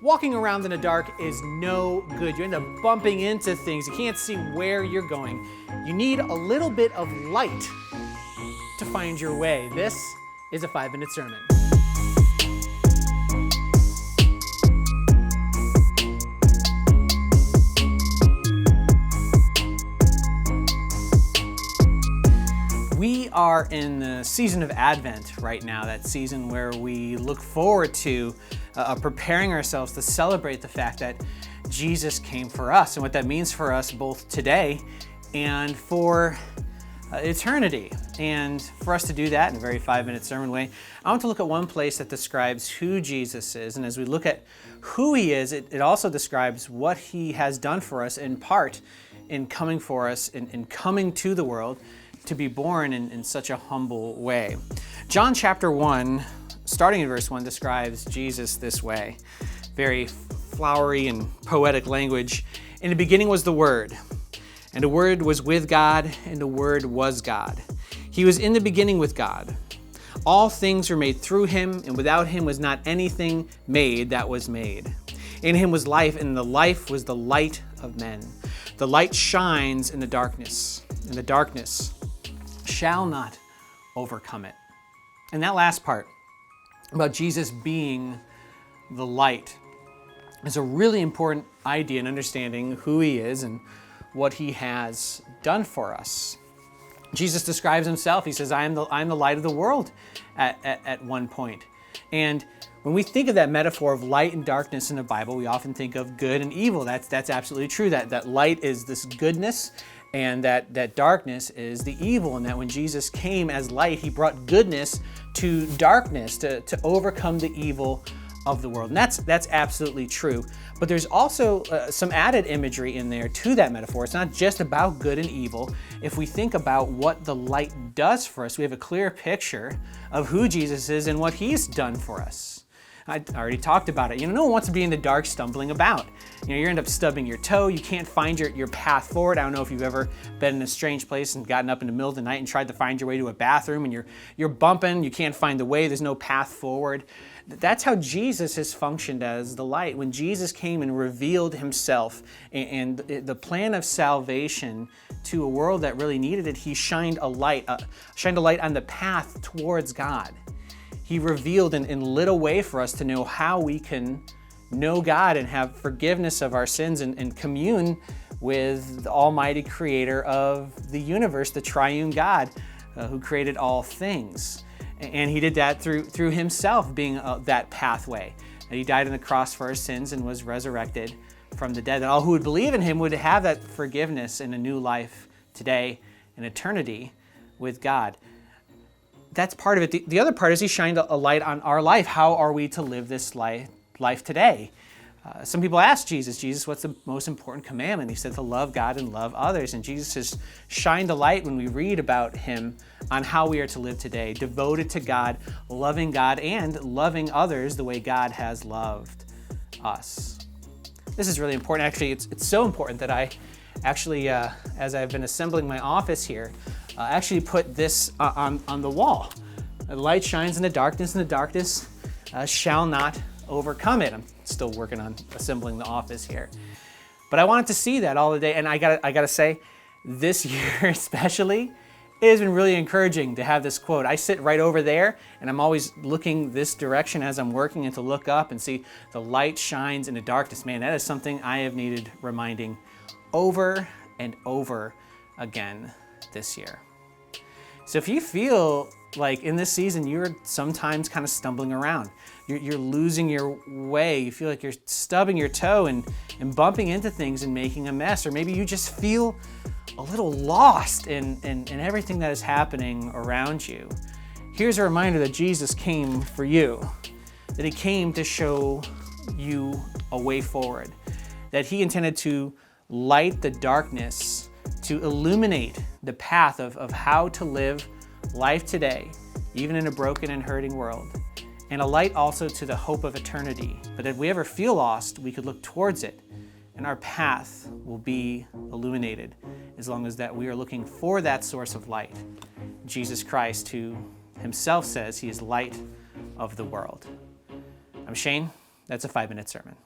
Walking around in the dark is no good. You end up bumping into things. You can't see where you're going. You need a little bit of light to find your way. This is a 5-minute sermon. We are in the season of Advent right now, that season where we look forward to preparing ourselves to celebrate the fact that Jesus came for us and what that means for us both today and for eternity. And for us to do that in a very 5-minute sermon way, I want to look at one place that describes who Jesus is. And as we look at who he is, it also describes what he has done for us in part in coming for us, in coming to the world to be born in such a humble way. John chapter 1, starting in verse 1, describes Jesus this way. Very flowery and poetic language. In the beginning was the Word, and the Word was with God, and the Word was God. He was in the beginning with God. All things were made through him, and without him was not anything made that was made. In him was life, and the life was the light of men. The light shines in the darkness, and the darkness shall not overcome it. And that last part about Jesus being the light is a really important idea in understanding who he is and what he has done for us. Jesus describes himself. He says, I am the light of the world at one point. And when we think of that metaphor of light and darkness in the Bible, we often think of good and evil. That's absolutely true. That light is this goodness, and that darkness is the evil, and that when Jesus came as light, he brought goodness to darkness to overcome the evil of the world. And that's absolutely true. But there's also some added imagery in there to that metaphor. It's not just about good and evil. If we think about what the light does for us, we have a clear picture of who Jesus is and what he's done for us. I already talked about it. No one wants to be in the dark stumbling about. You end up stubbing your toe. You can't find your path forward. I don't know if you've ever been in a strange place and gotten up in the middle of the night and tried to find your way to a bathroom, and you're bumping. You can't find the way. There's no path forward. That's how Jesus has functioned as the light. When Jesus came and revealed himself and the plan of salvation to a world that really needed it, he shined a light on the path towards God. He revealed and lit a way for us to know how we can know God and have forgiveness of our sins and commune with the almighty creator of the universe, the triune God who created all things. And he did that through himself being that pathway. And he died on the cross for our sins and was resurrected from the dead. And all who would believe in him would have that forgiveness and a new life today and eternity with God. That's part of it. The other part is he shined a light on our life. How are we to live this life today? Some people ask Jesus, what's the most important commandment? He said to love God and love others. And Jesus has shined a light when we read about him on how we are to live today, devoted to God, and loving others the way God has loved us. This is really important. Actually, it's so important that I actually, as I've been assembling my office here, actually put this on the wall. The light shines in the darkness, and the darkness shall not overcome it. I'm still working on assembling the office here. But I wanted to see that all the day, and I gotta say, this year especially, it has been really encouraging to have this quote. I sit right over there, and I'm always looking this direction as I'm working, and to look up and see the light shines in the darkness. Man, that is something I have needed reminding over and over again this year. So if you feel like in this season you're sometimes kind of stumbling around, you're losing your way, you feel like you're stubbing your toe and bumping into things and making a mess, or maybe you just feel a little lost in everything that is happening around you, here's a reminder that Jesus came for you, that he came to show you a way forward, that he intended to light the darkness, to illuminate the path of how to live life today, even in a broken and hurting world, and a light also to the hope of eternity. But if we ever feel lost, we could look towards it, and our path will be illuminated as long as that we are looking for that source of light, Jesus Christ, who himself says he is light of the world. I'm Shane. That's a 5-minute sermon.